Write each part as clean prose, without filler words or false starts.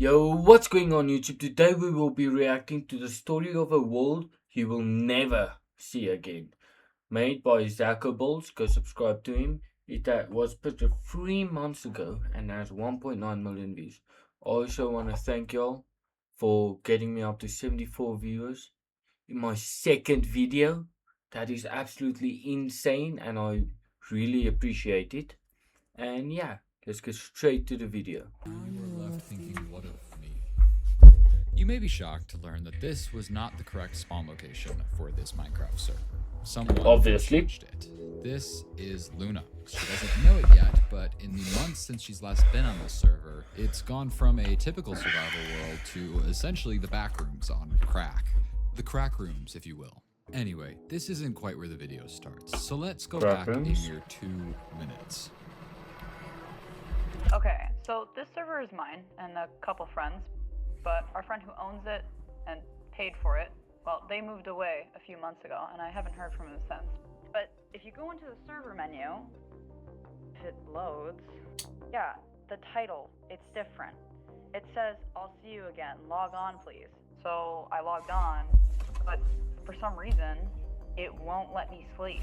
Yo, what's going on YouTube? Today we will be reacting to the story of a world you will never see again. Made by Zacho Balls, go subscribe to him. Was put 3 months ago and has 1.9 million views. I also want to thank y'all for getting me up to 74 viewers in my second video. That is absolutely insane and I really appreciate it. And yeah, let's get straight to the video. Now you are left thinking, what of me? You may be shocked to learn that this was not the correct spawn location for this Minecraft server. Someone Obviously. changed it. This is Luna. She doesn't know it yet, but in the months since she's last been on this server, it's gone from a typical survival world to essentially the back rooms on crack. The crack rooms, if you will. Anyway, this isn't quite where the video starts, so let's go Crack back rooms? a mere 2 minutes. Okay, so this server is mine and a couple friends, but our friend who owns it and paid for it, well, they moved away a few months ago and I haven't heard from him since. But if you go into the server menu, if it loads, yeah, the title, it's different. It says, "I'll see you again, log on please." So I logged on, but for some reason, it won't let me sleep.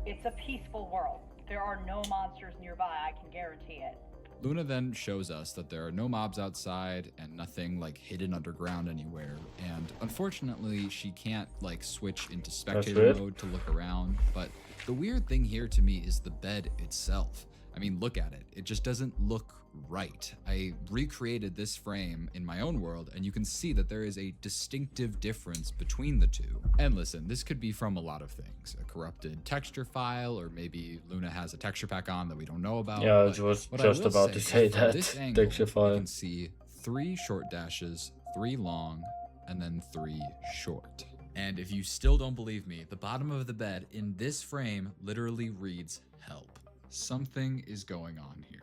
It's a peaceful world. There are no monsters nearby, I can guarantee it. Luna then shows us that there are no mobs outside and nothing like hidden underground anywhere. And unfortunately, she can't like switch into spectator weird. mode to look around. But the weird thing here to me is the bed itself. I mean, look at it. It just doesn't look right. I recreated this frame in my own world and you can see that there is a distinctive difference between the two. And listen, this could be from a lot of things. A corrupted texture file, or maybe Luna has a texture pack on that we don't know about. Yeah, I But was what just will about to is say from that. this angle, Texture you file. can see 3 short dashes, 3 long, and then 3 short. And if you still don't believe me, the bottom of the bed in this frame literally reads help. Something is going on here.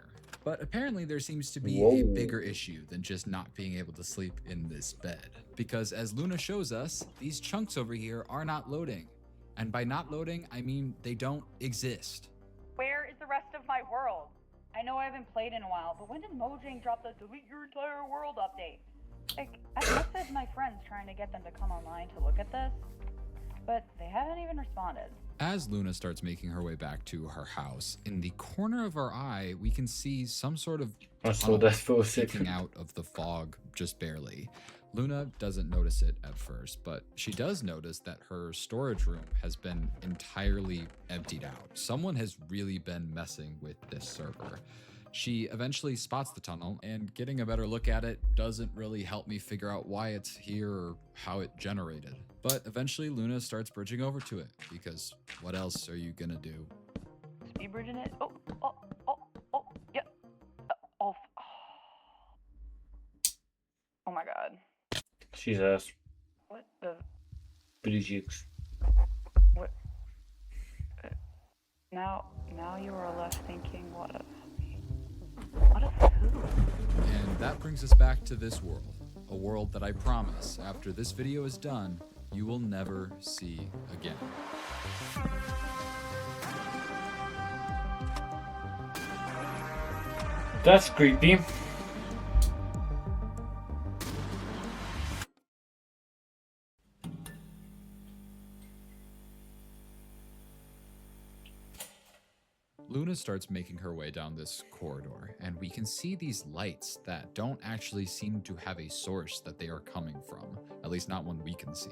But apparently there seems to be a Whoa. bigger issue than just not being able to sleep in this bed. Because as Luna shows us, these chunks over here are not loading. And by not loading, I mean they don't exist. Where is the rest of my world? I know I haven't played in a while, but when did Mojang drop the delete your entire world update? Like, I messaged my friends trying to get them to come online to look at this, but they haven't even responded. As Luna starts making her way back to her house, in the corner of our eye, we can see some sort of I saw tunnel that for a peeking second. out of the fog just barely. Luna doesn't notice it at first, but she does notice that her storage room has been entirely emptied out. Someone has really been messing with this server. She eventually spots the tunnel, and getting a better look at it doesn't really help me figure out why it's here or how it generated. But eventually Luna starts bridging over to it, because what else are you gonna do? Speed bridging it. Oh, yeah. Oh, oh my god. She's ass. What the? Bridges. What? Now you are left thinking, what of me? What of who? And that brings us back to this world, a world that I promise, after this video is done, you will never see again. That's creepy. Luna starts making her way down this corridor, and we can see these lights that don't actually seem to have a source that they are coming from, at least not one we can see.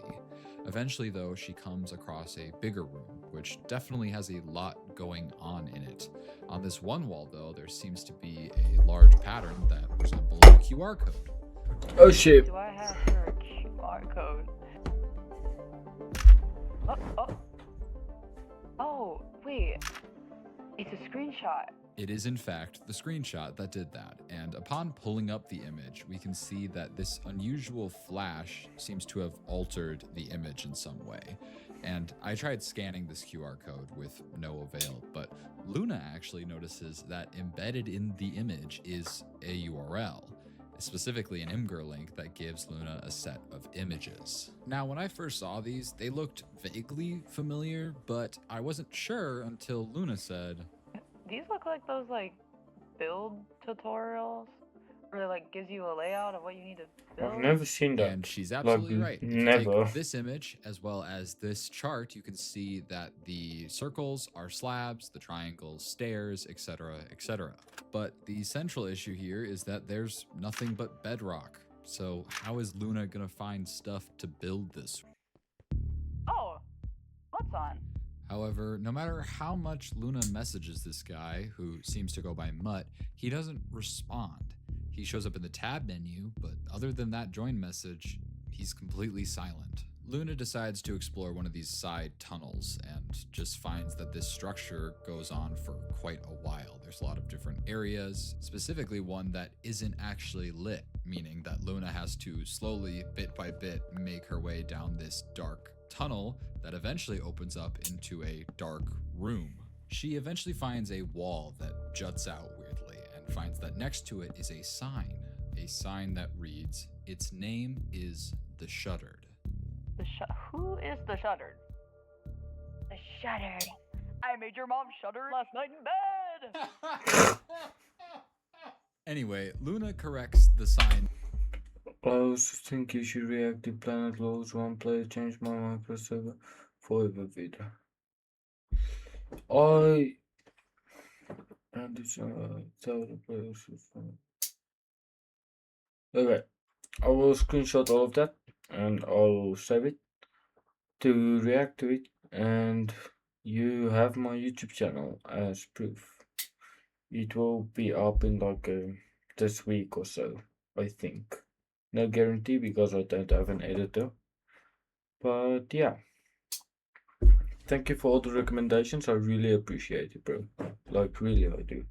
Eventually, though, she comes across a bigger room, which definitely has a lot going on in it. On this one wall, though, there seems to be a large pattern that resembles a QR code. Oh shit. Do I have her QR code? Oh, wait. It's a screenshot. It is in fact the screenshot that did that, and upon pulling up the image, we can see that this unusual flash seems to have altered the image in some way. And I tried scanning this QR code with no avail, but Luna actually notices that embedded in the image is a URL, specifically an Imgur link that gives Luna a set of images. Now, when I first saw these, they looked vaguely familiar, but I wasn't sure until Luna said, These look like those, like, build tutorials really like gives you a layout of what you need to build? I've never seen that. And she's absolutely Like, right. If never. you take this image as well as this chart, you can see that the circles are slabs, the triangles stairs, etc., etc. But the central issue here is that there's nothing but bedrock. So how is Luna gonna find stuff to build this? Oh, what's on? However, no matter how much Luna messages this guy, who seems to go by Mutt, he doesn't respond. He shows up in the tab menu, but other than that join message, he's completely silent. Luna decides to explore one of these side tunnels and just finds that this structure goes on for quite a while. There's a lot of different areas, specifically one that isn't actually lit, meaning that Luna has to slowly, bit by bit, make her way down this dark tunnel that eventually opens up into a dark room. She eventually finds a wall that juts out weirdly and finds that next to it is a sign that reads, "Its name is the Shuttered." Who is the Shuttered? The Shuttered. I made your mom shudder last night in bed. Anyway, Luna corrects the sign. I also think you should react to Planet Lows. One player changed my Minecraft server forever video. And it's tell the players. Okay, I will screenshot all of that and I'll save it to react to it, and you have my YouTube channel as proof. It will be up in like this week or so, I think. No guarantee because I don't have an editor. But yeah. Thank you for all the recommendations. I really appreciate it, bro. Like, really, I do.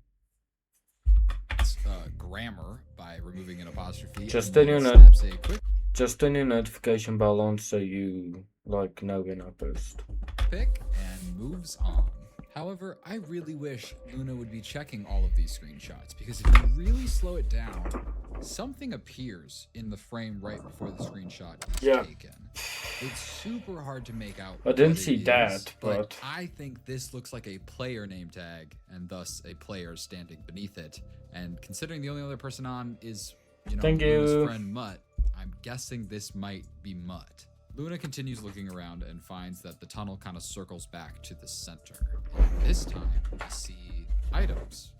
Grammar by removing an apostrophe. Just and turn then your snaps a quick Just turn your notification bell on so you like know when I post. pick and moves on. However, I really wish Luna would be checking all of these screenshots, because if you really slow it down, something appears in the frame right before the screenshot is Yeah. taken. It's super hard to make out. I didn't what see it is, that, but I think this looks like a player name tag, and thus a player standing beneath it. And considering the only other person on is, Thank Luna's you. friend Mutt, I'm guessing this might be Mutt. Luna continues looking around and finds that the tunnel kind of circles back to the center. And this time, we see items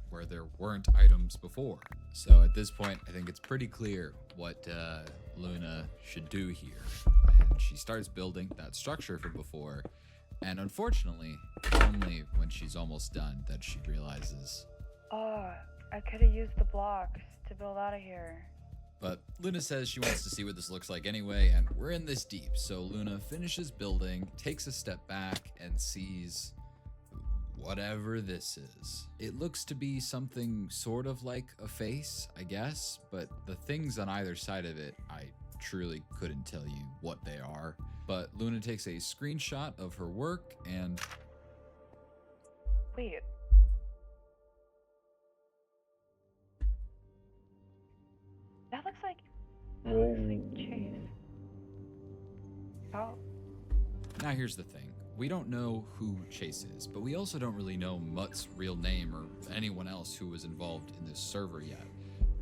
where there weren't items before. So at this point, I think it's pretty clear what Luna should do here. And she starts building that structure from before. And unfortunately, it's only when she's almost done that she realizes. Oh, I could have used the blocks to build out of here. But Luna says she wants to see what this looks like anyway, and we're in this deep. So Luna finishes building, takes a step back, and sees whatever this is. It looks to be something sort of like a face, I guess, but the things on either side of it, I truly couldn't tell you what they are. But Luna takes a screenshot of her work and... Wait. That looks like Chase. Oh. Now here's the thing. We don't know who Chase is, but we also don't really know Mutt's real name or anyone else who was involved in this server yet.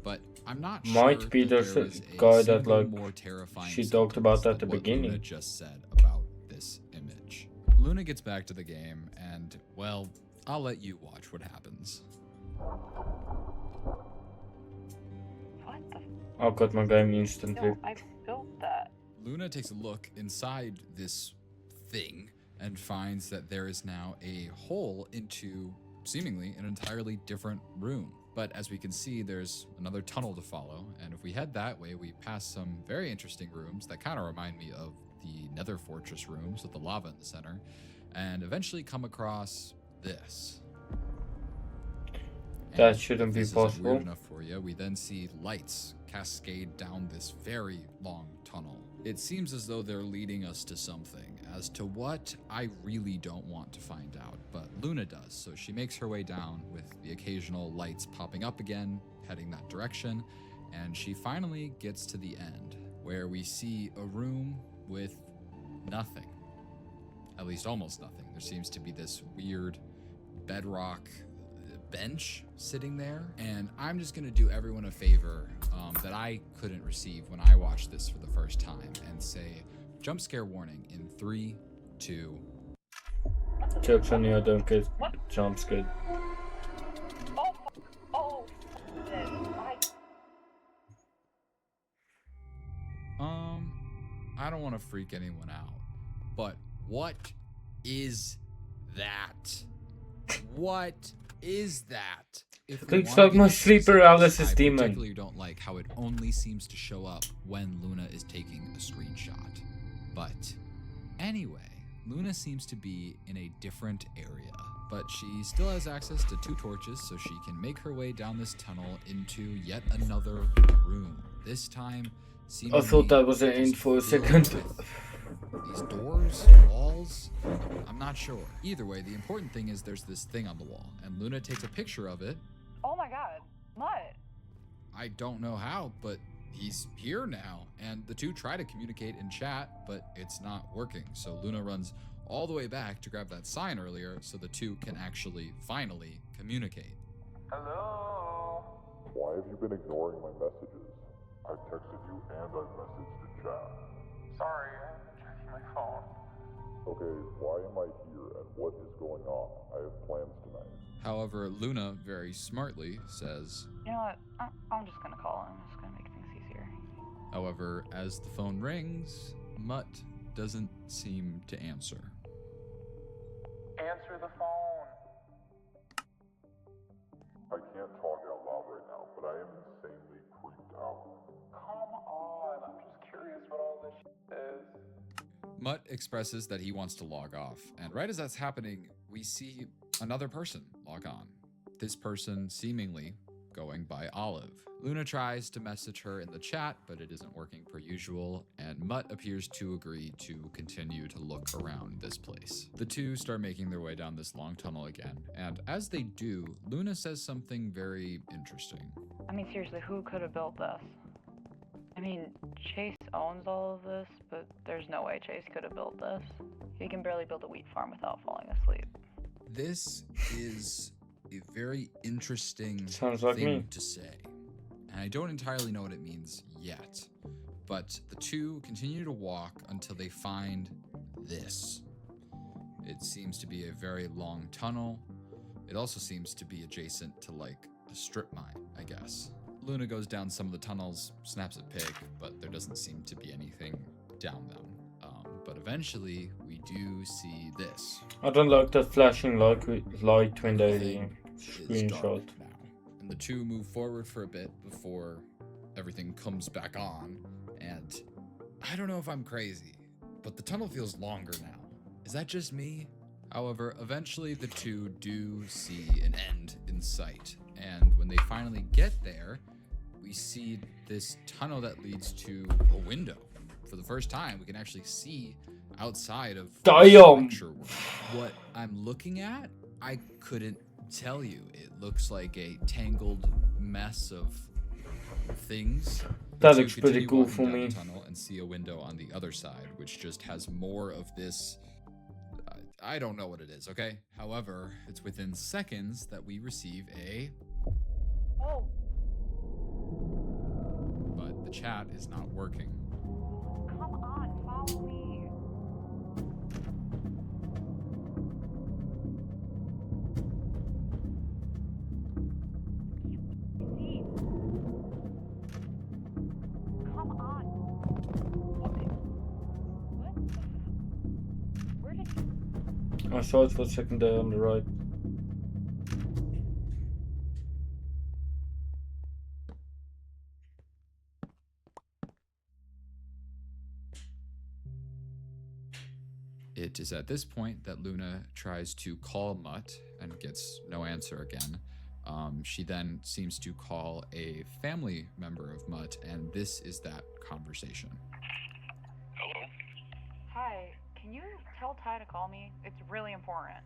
But I'm not Might sure be that the there is a guy that, single like, more terrifying she talked about sentence at the than what beginning. Luna just said about this image. Luna gets back to the game, and well, I'll let you watch what happens. What the? I'll cut my game instantly. No, I built that. Luna takes a look inside this thing and finds that there is now a hole into seemingly an entirely different room. But as we can see, there's another tunnel to follow, and if we head that way, we pass some very interesting rooms that kind of remind me of the Nether Fortress rooms with the lava in the center, and eventually come across this. That And shouldn't if be this isn't possible. weird enough for you, we then see lights cascade down this very long tunnel. It seems as though they're leading us to something. As to what, I really don't want to find out, but Luna does, so she makes her way down with the occasional lights popping up again, heading that direction, and she finally gets to the end, where we see a room with nothing. At least almost nothing. There seems to be this weird bedrock bench sitting there, and I'm just gonna do everyone a favor that I couldn't receive when I watched this for the first time and say jump scare warning in 3, 2. Jokes on you, I don't get jump scared. Oh, shit. I don't want to freak anyone out, but what is that? What is that? If we Looks wanna like get my into sleep specifics, paralysis I demon. particularly don't like how it only seems to show up when Luna is taking a screenshot. But anyway, Luna seems to be in a different area, but she still has access to 2 torches, so she can make her way down this tunnel into yet another room. This time, I thought that was an seemingly end for a just filled second. with these doors, walls, I'm not sure. Either way, the important thing is there's this thing on the wall, and Luna takes a picture of it. Oh my god. Mutt. I don't know how, but he's here now, and the 2 try to communicate in chat, but it's not working. So Luna runs all the way back to grab that sign earlier so the 2 can actually finally communicate. Hello? Why have you been ignoring my messages? I've texted you and I've messaged in chat. Sorry, I've been checking my phone. Okay, why am I here and what is going on? I have plans tonight. However, Luna very smartly says, You know what? I'm just gonna call him. I'm just gonna make things easier. however, as the phone rings, Mutt doesn't seem to answer. Answer the phone. I can't talk out loud right now, but I am insanely creeped out. Come on, I'm just curious what all this shit is. Mutt expresses that he wants to log off, and right as that's happening, we see another person log on. This person seemingly going by Olive. Luna tries to message her in the chat, but it isn't working per usual, and Mutt appears to agree to continue to look around this place. The 2 start making their way down this long tunnel again, and as they do, Luna says something very interesting. I mean, seriously, who could have built this? I mean, Chase owns all of this, but there's no way Chase could have built this. He can barely build a wheat farm without falling asleep. This is a very interesting Sounds like thing me. to say, and I don't entirely know what it means yet, but the 2 continue to walk until they find this. It seems to be a very long tunnel. It also seems to be adjacent to like a strip mine, I guess. Luna goes down some of the tunnels, snaps a pig, but there doesn't seem to be anything down them. But eventually, we do see this. I don't like that flashing light when they Everything is dark screenshot. now. And the 2 move forward for a bit before everything comes back on. And I don't know if I'm crazy, but the tunnel feels longer now. Is that just me? However, eventually the 2 do see an end in sight. And when they finally get there, we see this tunnel that leads to a window. For the first time, we can actually see outside of this Damn! lecture room. What I'm looking at, I couldn't tell you. It looks like a tangled mess of things. That To looks pretty continue cool walking for down me. the tunnel and see a window on the other side, which just has more of this. I don't know what it is, okay? However, it's within seconds that we receive a. Oh, But the chat is not working. come on, follow me. See? Come on. What? Where did you... I saw it for a second there on the right. It is at this point that Luna tries to call Mutt and gets no answer again. She then seems to call a family member of Mutt, and this is that conversation. Hello? Hi, can you tell Ty to call me? It's really important.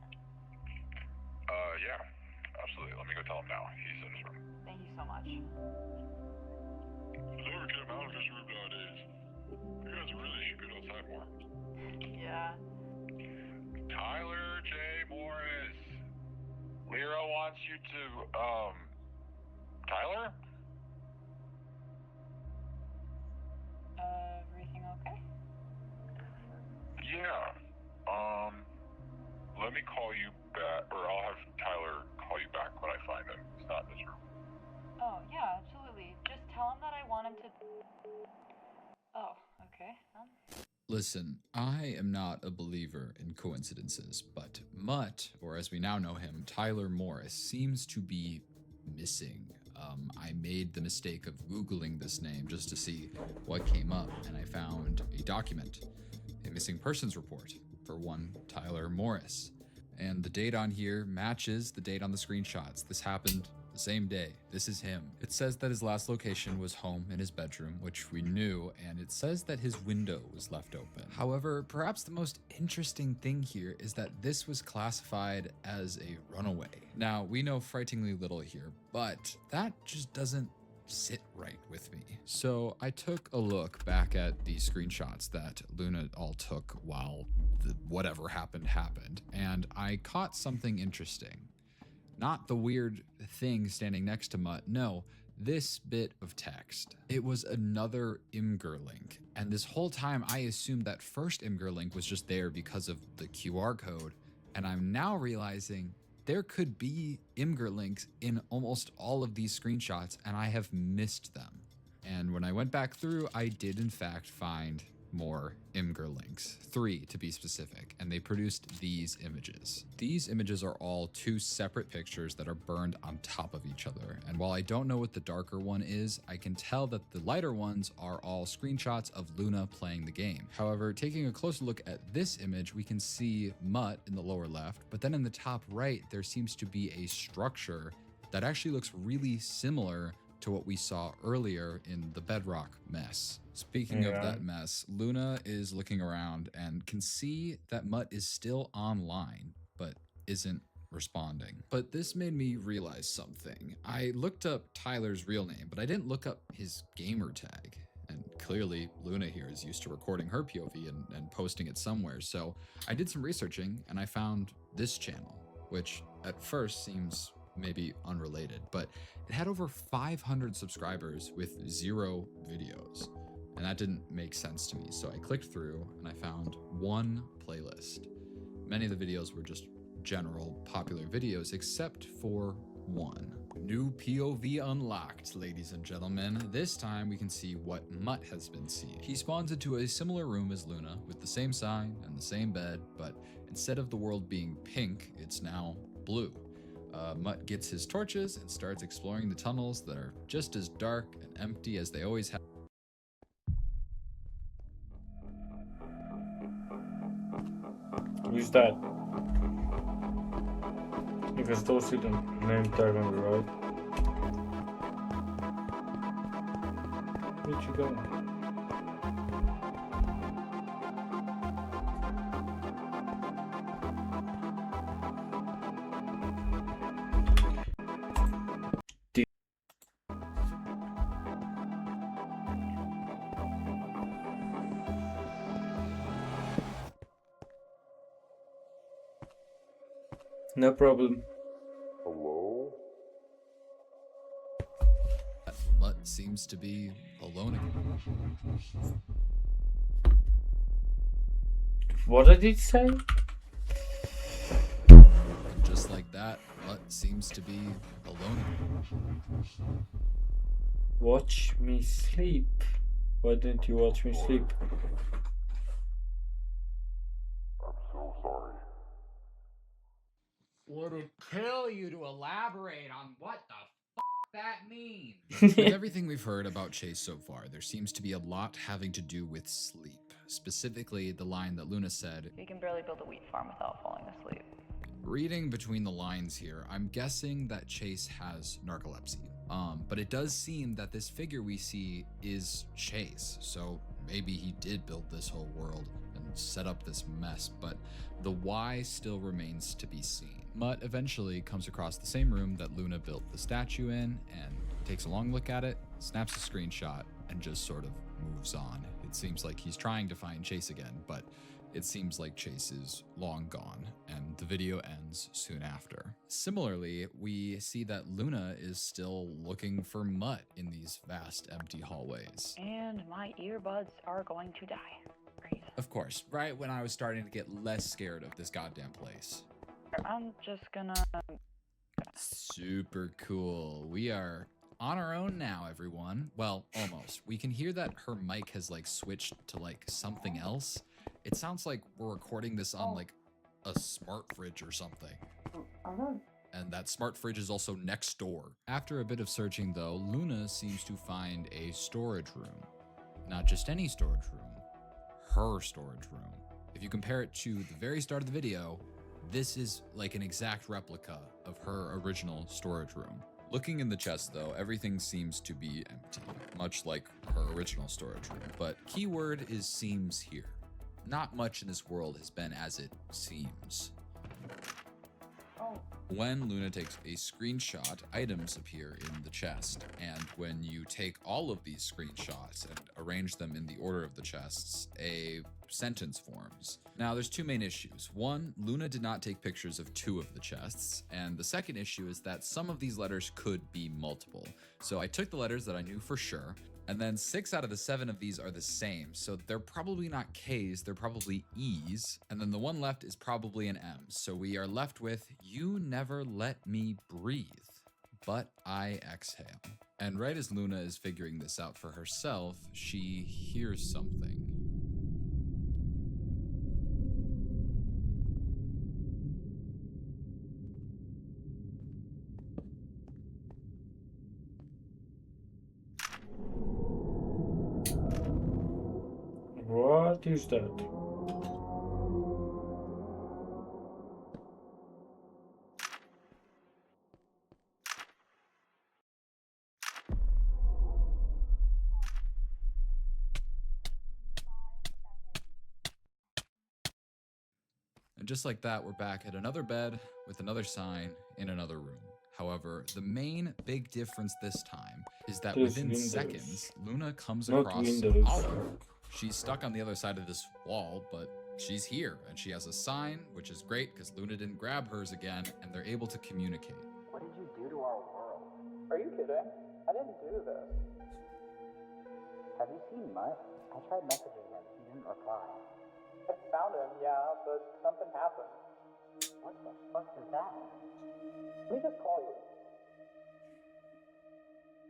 Yeah, absolutely. Let me go tell him now. He's in his room. Thank you so much. Whoever get him out of his room nowadays. You guys really should get outside more. Yeah. Tyler J. Morris. Lyra wants you to, Tyler? Everything okay? Yeah. Let me call you back, or I'll have Tyler call you back when I find him. He's not in this room. Oh, yeah, absolutely. Just tell him that I want him to... Oh, okay. Listen, I am not a believer in coincidences, but Mutt, or as we now know him, Tyler Morris, seems to be missing. I made the mistake of Googling this name just to see what came up, and I found a document, a missing persons report for one Tyler Morris. And the date on here matches the date on the screenshots. This happened the same day. This is him. It says that his last location was home in his bedroom, which we knew, and it says that his window was left open. However, perhaps the most interesting thing here is that this was classified as a runaway. Now, we know frighteningly little here, but that just doesn't sit right with me. So I took a look back at the screenshots that Luna all took while whatever happened, and I caught something interesting. Not the weird thing standing next to Mutt, no, this bit of text. It was another Imgur link, and this whole time I assumed that first Imgur link was just there because of the QR code, and I'm now realizing there could be Imgur links in almost all of these screenshots, and I have missed them. And when I went back through, I did in fact find more Imgur links, 3 to be specific, and they produced these images. These images are all 2 separate pictures that are burned on top of each other, and while I don't know what the darker one is, I can tell that the lighter ones are all screenshots of Luna playing the game. However, taking a closer look at this image, we can see Mutt in the lower left, but then in the top right, there seems to be a structure that actually looks really similar to what we saw earlier in the bedrock mess. Speaking of that mess, Luna is looking around and can see that Mutt is still online, but isn't responding. But this made me realize something. I looked up Tyler's real name, but I didn't look up his gamer tag. And clearly Luna here is used to recording her POV and posting it somewhere. So I did some researching and I found this channel, which at first seems maybe unrelated, but it had over 500 subscribers with 0 videos. And that didn't make sense to me. So I clicked through and I found one playlist. Many of the videos were just general popular videos, except for one. New POV unlocked, ladies and gentlemen. This time we can see what Mutt has been seeing. He spawns into a similar room as Luna with the same sign and the same bed, but instead of the world being pink, it's now blue. Mutt gets his torches and starts exploring the tunnels that are just as dark and empty as they always have. Use that. You can still see the name tag on the right. Where'd you go? No problem. Hello? Mutt seems to be alone again. What did it say? And just like that, Mutt seems to be alone again. Watch me sleep. Why didn't you watch me sleep? I'm so sorry. Would it kill you to elaborate on what the that means? With everything we've heard about Chase so far, there seems to be a lot having to do with sleep. Specifically, the line that Luna said, You can barely build a wheat farm without falling asleep. reading between the lines here, I'm guessing that Chase has narcolepsy. But it does seem that this figure we see is Chase, so maybe he did build this whole world and set up this mess, but the why still remains to be seen. Mutt eventually comes across the same room that Luna built the statue in and takes a long look at it, snaps a screenshot, and just sort of moves on. It seems like he's trying to find Chase again, but It seems like Chase is long gone, and the video ends soon after. Similarly, we see that Luna is still looking for Mutt in these vast empty hallways. And my earbuds are going to die. Great. Of course, right when I was starting to get less scared of this goddamn place. I'm just gonna... Super cool. We are on our own now, everyone. Well, almost. We can hear that her mic has like switched to like something else. It sounds like we're recording this on like a smart fridge or something. And that smart fridge is also next door. After a bit of searching though, Luna seems to find a storage room. Not just any storage room, her storage room. If you compare it to the very start of the video, this is like an exact replica of her original storage room. Looking in the chest though, everything seems to be empty, much like her original storage room. But keyword is seems here. Not much in this world has been as it seems. When Luna takes a screenshot, items appear in the chest, and when you take all of these screenshots and arrange them in the order of the chests, a sentence forms. Now, there's two main issues. One, Luna did not take pictures of 2 of the chests, and the second issue is that some of these letters could be multiple. So I took the letters that I knew for sure, and then 6 out of the 7 of these are the same, so they're probably not K's, they're probably E's, and then the one left is probably an M. So we are left with, you never let me breathe, but I exhale. And right as Luna is figuring this out for herself, she hears something. What is that? And just like that, we're back at another bed with another sign in another room. However, the main big difference this time is that There's within windows. seconds, Luna comes Not across windows. Olive. She's stuck on the other side of this wall, but she's here, and she has a sign, which is great because Luna didn't grab hers again, and they're able to communicate. What did you do to our world? Are you kidding? I didn't do this. Have you seen Mutt? I tried messaging him. He didn't reply. I found him, yeah, but something happened. What the fuck does that mean? Let me just call you.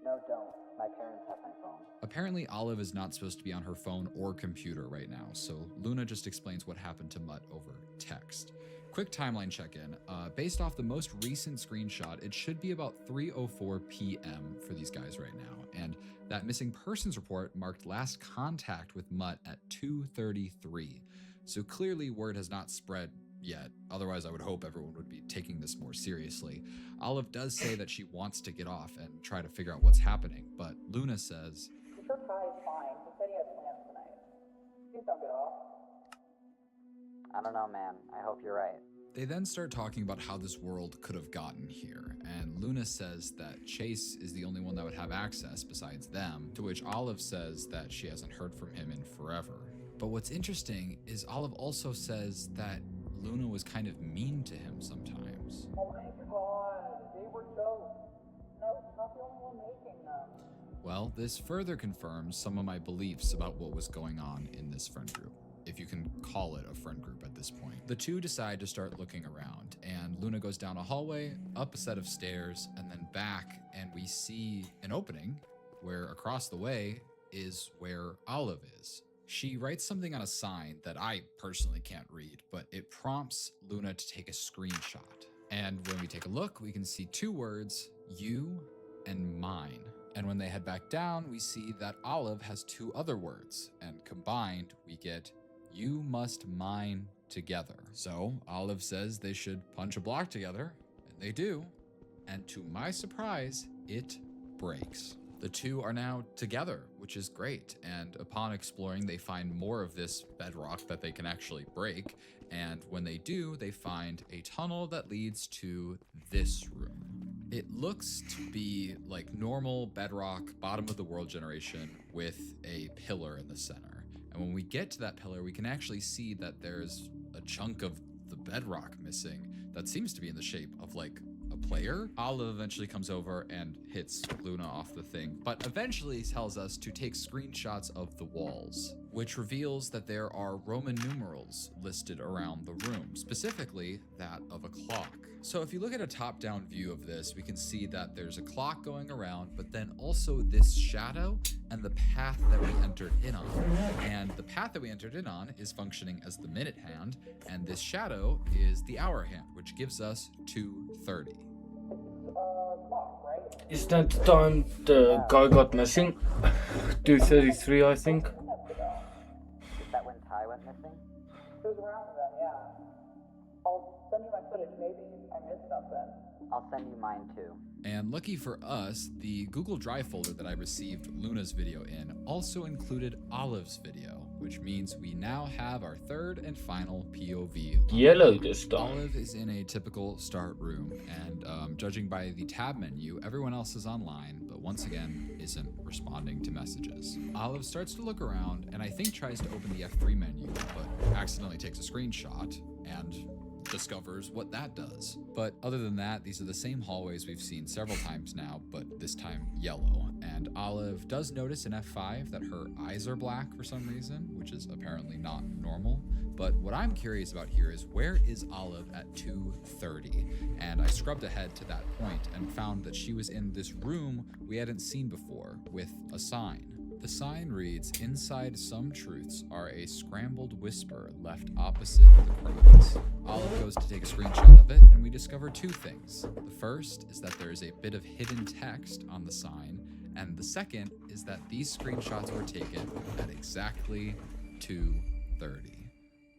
No, don't. My parents have my phone. Apparently, Olive is not supposed to be on her phone or computer right now, so Luna just explains what happened to Mutt over text. Quick timeline check-in. Based off the most recent screenshot, it should be about 3:04 p.m. for these guys right now, and that missing persons report marked last contact with Mutt at 2:33. So clearly word has not spread yet. Otherwise, I would hope everyone would be taking this more seriously. Olive does say that she wants to get off and try to figure out what's happening, but Luna says, I'm sure Kai is fine. He said he had plans tonight. Please don't get off. I don't know, man. I hope you're right. They then start talking about how this world could have gotten here, and Luna says that Chase is the only one that would have access besides them, to which Olive says that she hasn't heard from him in forever. But what's interesting is Olive also says that Luna was kind of mean to him sometimes. Oh my god, they were jokes. No, it's not the only one making them. Well, this further confirms some of my beliefs about what was going on in this friend group, if you can call it a friend group at this point. The two decide to start looking around, and Luna goes down a hallway, up a set of stairs, and then back, and we see an opening where across the way is where Olive is. She writes something on a sign that I personally can't read, but it prompts Luna to take a screenshot. And when we take a look, we can see 2 words, you and mine. And when they head back down, we see that Olive has 2 other words, and combined we get you must mine together. So Olive says they should punch a block together, and they do. And to my surprise, it breaks. The two are now together, which is great. And upon exploring, they find more of this bedrock that they can actually break. And when they do, they find a tunnel that leads to this room. It looks to be like normal bedrock, bottom of the world generation with a pillar in the center. And when we get to that pillar, we can actually see that there's a chunk of the bedrock missing that seems to be in the shape of like a player. Olive eventually comes over and hits Luna off the thing, but eventually tells us to take screenshots of the walls, which reveals that there are Roman numerals listed around the room, specifically that of a clock. So if you look at a top-down view of this, we can see that there's a clock going around, but then also this shadow and the path that we entered in on. And the path that we entered in on is functioning as the minute hand, and this shadow is the hour hand, which gives us 2:30. Clock, right? Is that the time the guy got missing? 2:33, I think. Is that when Ty went missing? It was around then, yeah. I'll send you my footage. Maybe I missed something. I'll send you mine too. And lucky for us, the Google Drive folder that I received Luna's video in also included Olive's video, which means we now have our third and final POV. Yellow this time. Olive is in a typical start room, and judging by the tab menu, everyone else is online, but once again, isn't responding to messages. Olive starts to look around, and I think tries to open the F3 menu, but accidentally takes a screenshot, and discovers what that does. But other than that, these are the same hallways we've seen several times now, but this time yellow. And Olive does notice in F5 that her eyes are black for some reason, which is apparently not normal. But what I'm curious about here is, where is Olive at 2:30? And I scrubbed ahead to that point and found that she was in this room we hadn't seen before with a sign. The sign reads, "Inside some truths are a scrambled whisper left opposite the criminals." Olive goes to take a screenshot of it, and we discover two things. The first is that there is a bit of hidden text on the sign, and the second is that these screenshots were taken at exactly 2:30.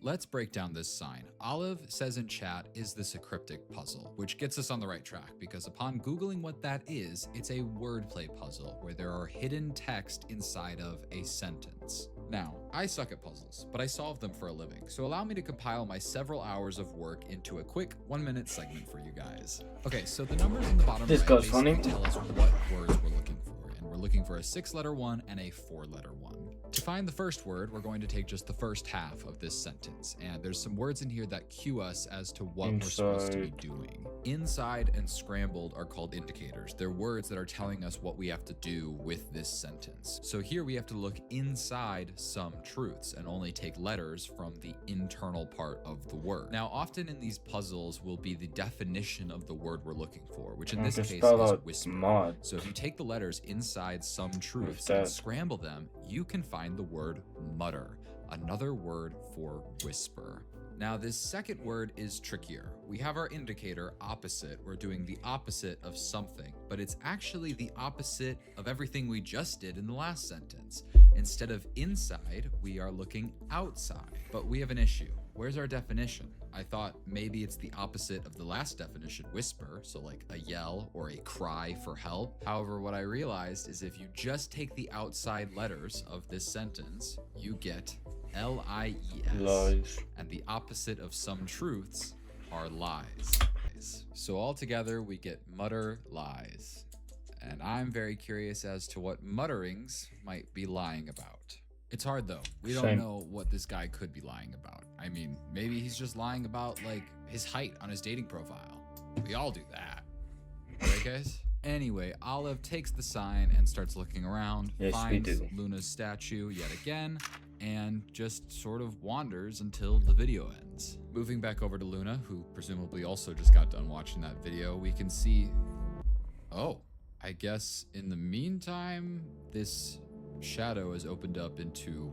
Let's break down this sign. Olive says in chat, "Is this a cryptic puzzle?" Which gets us on the right track, because upon Googling what that is, it's a wordplay puzzle where there are hidden text inside of a sentence. Now, I suck at puzzles, but I solve them for a living, so allow me to compile my several hours of work into a quick 1-minute segment for you guys. Okay, so the numbers in the bottom This right guy's basically funny. tell us what words we're looking for, and we're looking for a 6-letter one and a 4-letter one. To find the first word, we're going to take just the first half of this sentence, and there's some words in here that cue us as to what we're supposed to be doing. Inside and scrambled are called indicators. They're words that are telling us what we have to do with this sentence. So here we have to look inside some truths and only take letters from the internal part of the word. Now, often in these puzzles will be the definition of the word we're looking for, which in this Okay, case spell is out whisper. mod. So if you take the letters inside some truths that? and scramble them, you can find the word mutter, another word for whisper. Now, this second word is trickier. We have our indicator opposite. We're doing the opposite of something, but it's actually the opposite of everything we just did in the last sentence. Instead of inside, we are looking outside, but we have an issue. Where's our definition? I thought maybe it's the opposite of the last definition, whisper, so like a yell or a cry for help. However, what I realized is if you just take the outside letters of this sentence, you get L-I-E-S. Lies. And the opposite of some truths are lies. So altogether, we get mutter lies. And I'm very curious as to what mutterings might be lying about. It's hard though. We don't Same. know what this guy could be lying about. I mean, maybe he's just lying about like his height on his dating profile. We all do that. Right, guys? Anyway, Olive takes the sign and starts looking around, Yes, we finds do. Luna's statue yet again, and just sort of wanders until the video ends. Moving back over to Luna, who presumably also just got done watching that video, we can see, oh, I guess in the meantime, this shadow has opened up into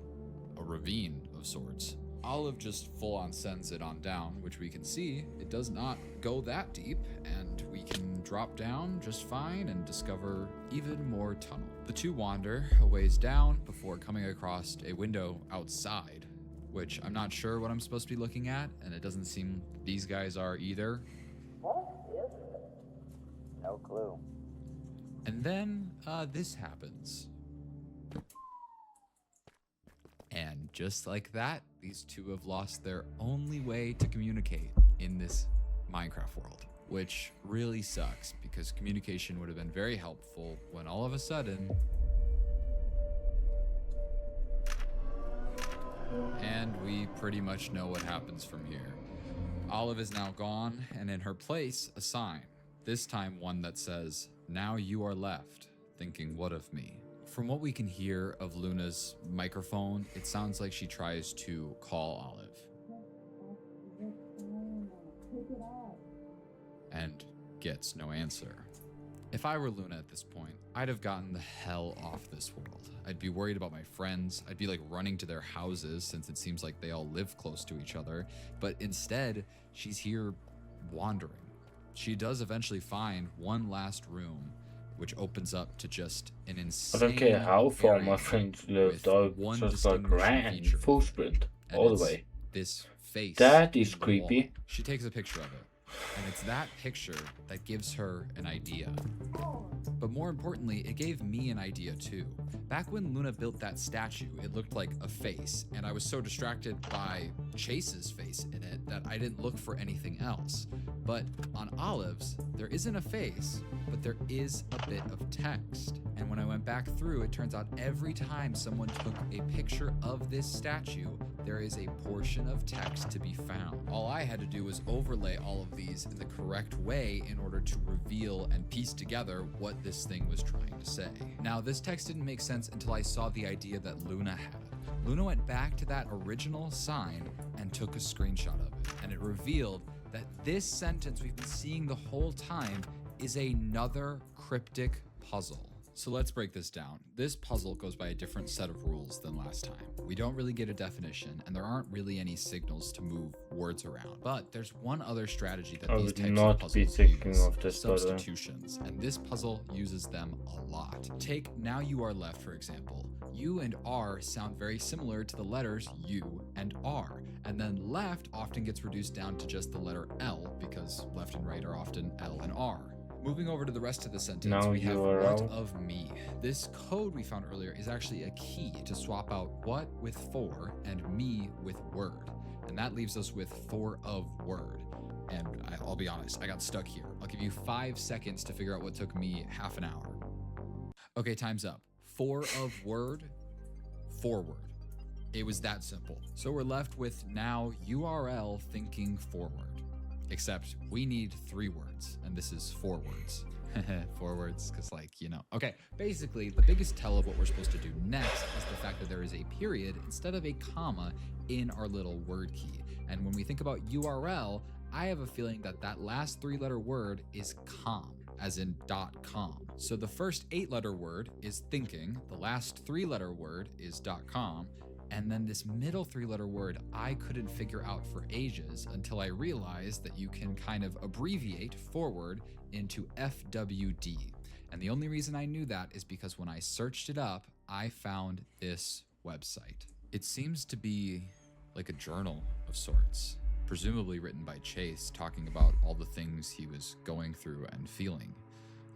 a ravine of sorts. Olive just full on sends it on down, which we can see it does not go that deep, and we can drop down just fine and discover even more tunnel. The two wander a ways down before coming across a window outside, which I'm not sure what I'm supposed to be looking at, and it doesn't seem these guys are either. What is it? No clue. And then this happens. And just like that, these two have lost their only way to communicate in this Minecraft world, which really sucks because communication would have been very helpful when all of a sudden And we pretty much know what happens from here. Olive is now gone, and in her place, a sign. This time one that says, "Now you are left, thinking what of me?" From what we can hear of Luna's microphone, it sounds like she tries to call Olive. And gets no answer. If I were Luna at this point, I'd have gotten the hell off this world. I'd be worried about my friends. I'd be like running to their houses since it seems like they all live close to each other. But instead, she's here wandering. She does eventually find one last room, which opens up to just an I insane don't care how far my area friends lived, with I one just like distinguishing ran feature. full sprint And all the it's way. This face. That is on the wall. creepy. She takes a picture of it. And it's that picture that gives her an idea. But more importantly, it gave me an idea too. Back when Luna built that statue, it looked like a face, and I was so distracted by Chase's face in it that I didn't look for anything else. But on Olive's, there isn't a face, but there is a bit of text. And when I went back through, it turns out every time someone took a picture of this statue, there is a portion of text to be found. All I had to do was overlay all of these in the correct way in order to reveal and piece together what this thing was trying to say. Now, this text didn't make sense until I saw the idea that Luna had. Luna went back to that original sign and took a screenshot of it, and it revealed that this sentence we've been seeing the whole time is another cryptic puzzle. So let's break this down. This puzzle goes by a different set of rules than last time. We don't really get a definition, and there aren't really any signals to move words around. But there's one other strategy that I these would types not of be puzzles thinking use: of this, by the way. substitutions. And this puzzle uses them a lot. Take "now you are left," for example. U and R sound very similar to the letters U and R. And then left often gets reduced down to just the letter L, because left and right are often L and R. Moving over to the rest of the sentence, Now we have URL. "what of me." This code we found earlier is actually a key to swap out "what" with "for" and "me" with "word." And that leaves us with "for of word." And I'll be honest, I got stuck here. I'll give you 5 seconds to figure out what took me half an hour. Okay, time's up. "For of word, forward." It was that simple. So we're left with "now URL thinking forward." Except we need 3 words, and this is 4 words. 4 words, because Okay, basically, the biggest tell of what we're supposed to do next is the fact that there is a period instead of a comma in our little word key. And when we think about URL, I have a feeling that that last 3-letter word is com, as in .com. So the first 8-letter word is thinking, the last 3-letter word is .com, and then this middle 3-letter word I couldn't figure out for ages until I realized that you can kind of abbreviate forward into FWD. And the only reason I knew that is because when I searched it up, I found this website. It seems to be like a journal of sorts, presumably written by Chase, talking about all the things he was going through and feeling.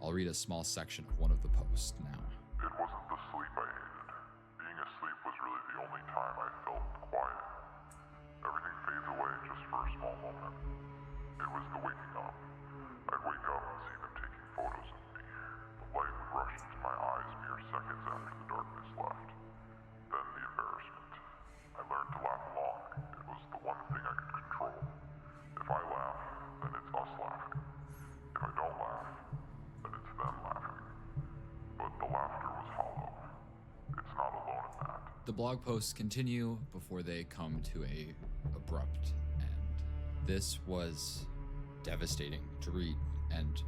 I'll read a small section of one of the posts now. It wasn't the sleep I hated. Being asleep was really the only time I felt quiet. Everything fades away just for a small moment. It was the waking up. I'd wake up and see them taking photos of me. The light would rush into my eyes mere seconds after the darkness left. Then the embarrassment. I learned to laugh along. It was the one thing I could control. If I laugh, then it's us laughing. If I don't laugh, then it's them laughing. But the laughter was hollow. It's not alone in that. The blog posts continue before they come to a abrupt end. This was devastating to read, and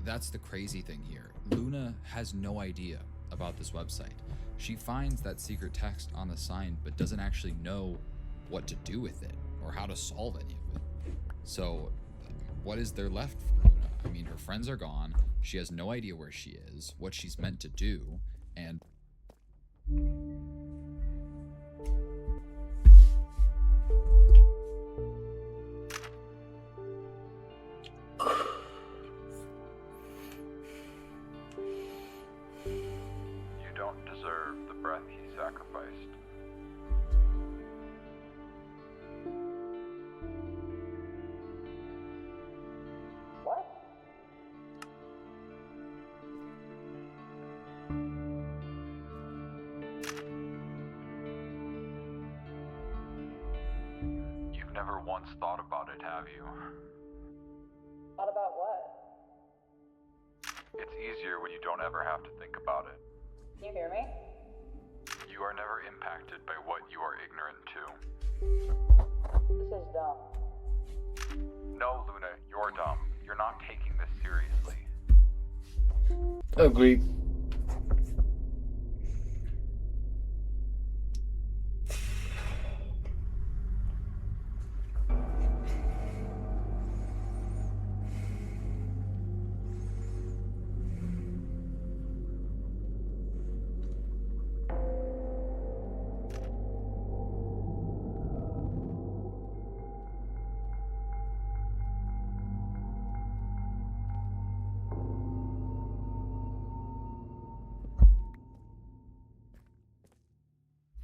that's the crazy thing here. Luna has no idea about this website. She finds that secret text on the sign, but doesn't actually know what to do with it or how to solve any of it. So what is there left for Luna? I mean, her friends are gone. She has no idea where she is, what she's meant to do, and You don't deserve the breath he sacrificed. What? You've never once thought about it, have you? Thought about what? It's easier when you don't ever have to think about it. Can you hear me? You are never impacted by what you are ignorant to. This is dumb. No, Luna, you're dumb. You're not taking this seriously. Agree.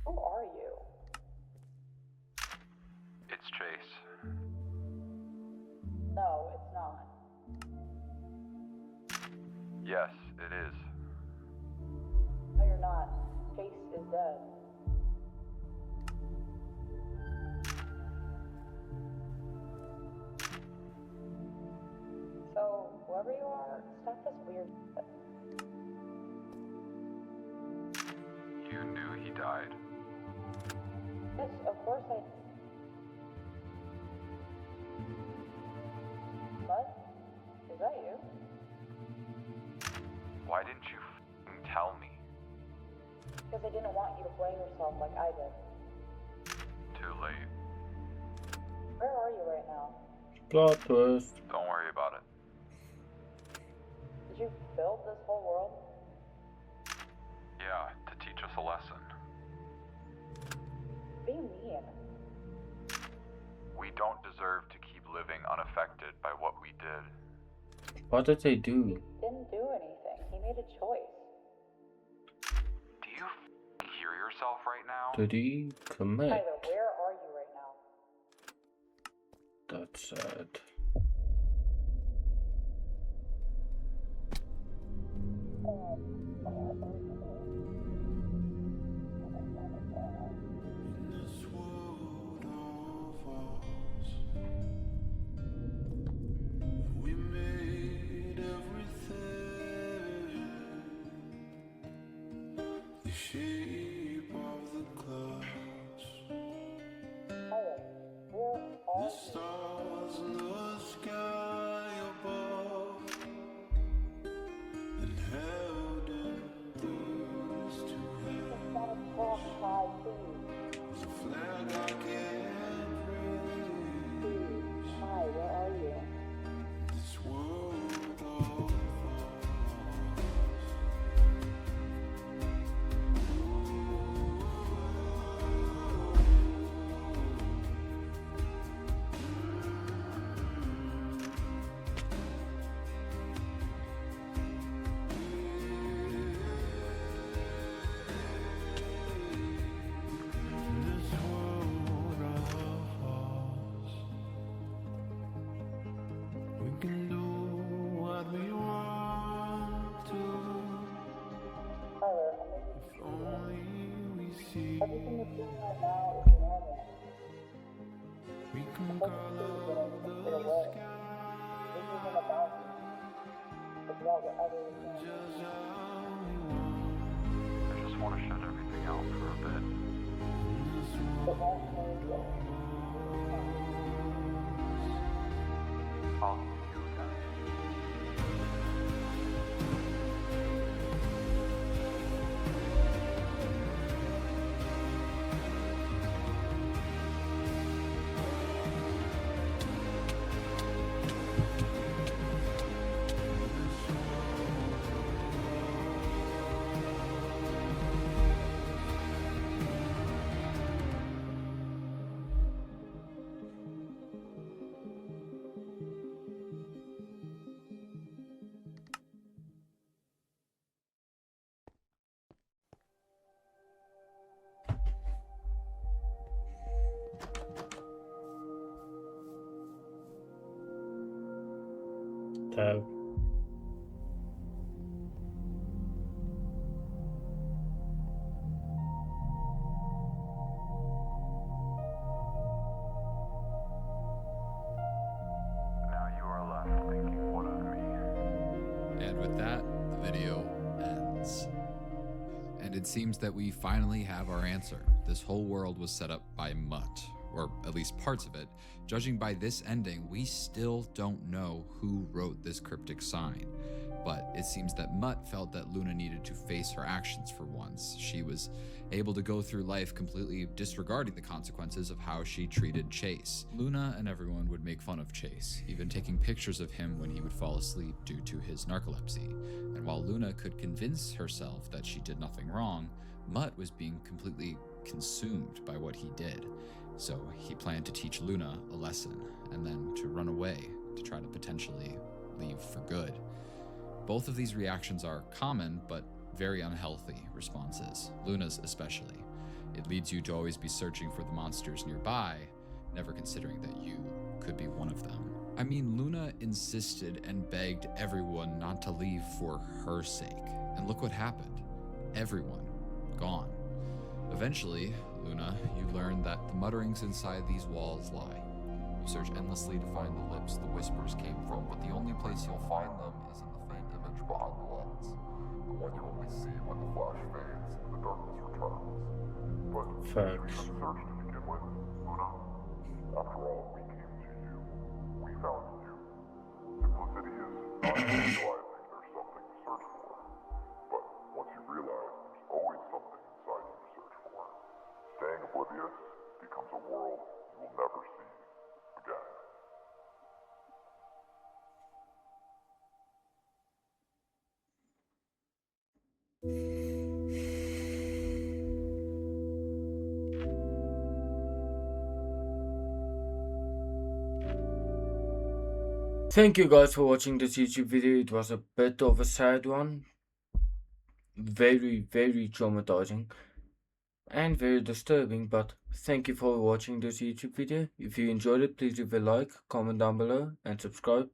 Who are you? It's Chase. No, it's not. Yes, it is. No, you're not. Chase is dead. So, whoever you are, stop this weird shit. You knew he died. Yes, of course I... What? Is that you? Why didn't you f***ing tell me? Because I didn't want you to blame yourself like I did. Too late. Where are you right now? Plot twist. Don't worry about it. Did you build this whole world? Yeah, to teach us a lesson. What do you mean? We don't deserve to keep living unaffected by what we did. What did they He do? didn't do anything. He made a choice. Do you f***ing hear yourself right now? Did he commit? Tyler, where are you right now? That's sad. We made everything the shape of the clouds, Tyler, where the are you? stars in the sky above, and held in these two hands Not a cross tie, please. a flag I can't raise. Please. Hi, where are you? This world of ours. This world of ours. We can do what we want to. Tyler, I'm making If only we see. everything you're doing right now is normal. We can I'm color focusing the get away. sky This isn't about you. It's about whatever you can. just how we want. I just want to shut everything out for a bit. It won't change it. I'll see you again. Tab. And with that, the video ends. And it seems that we finally have our answer. This whole world was set up by Mutt, or at least parts of it. Judging by this ending, we still don't know who wrote this cryptic sign. But it seems that Mutt felt that Luna needed to face her actions for once. She was able to go through life completely disregarding the consequences of how she treated Chase. Luna and everyone would make fun of Chase, even taking pictures of him when he would fall asleep due to his narcolepsy. And while Luna could convince herself that she did nothing wrong, Mutt was being completely consumed by what he did. So he planned to teach Luna a lesson, and then to run away to try to potentially leave for good. Both of these reactions are common, but very unhealthy responses, Luna's especially. It leads you to always be searching for the monsters nearby, never considering that you could be one of them. I mean, Luna insisted and begged everyone not to leave for her sake. And look what happened. Everyone gone. Eventually, Luna, you learn that the mutterings inside these walls lie. You search endlessly to find the lips the whispers came from, but the only place you'll find them is in the faint image behind the lens. The one you only see when the flash fades and the darkness returns. But Facts. you even searched to begin with, Luna. After all, we came to you. We found you. Simplicity is not realizing there's something to search for. But once you realize there's always something inside you to search for, staying oblivious becomes a world you will never see again. Thank you guys for watching this YouTube video. It was a bit of a sad one. Very, very traumatizing. And very disturbing, but thank you for watching this YouTube video. If you enjoyed it, please leave a like, comment down below, and subscribe.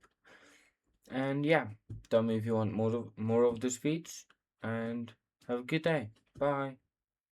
And yeah, tell me if you want more of these feeds, and have a good day. Bye.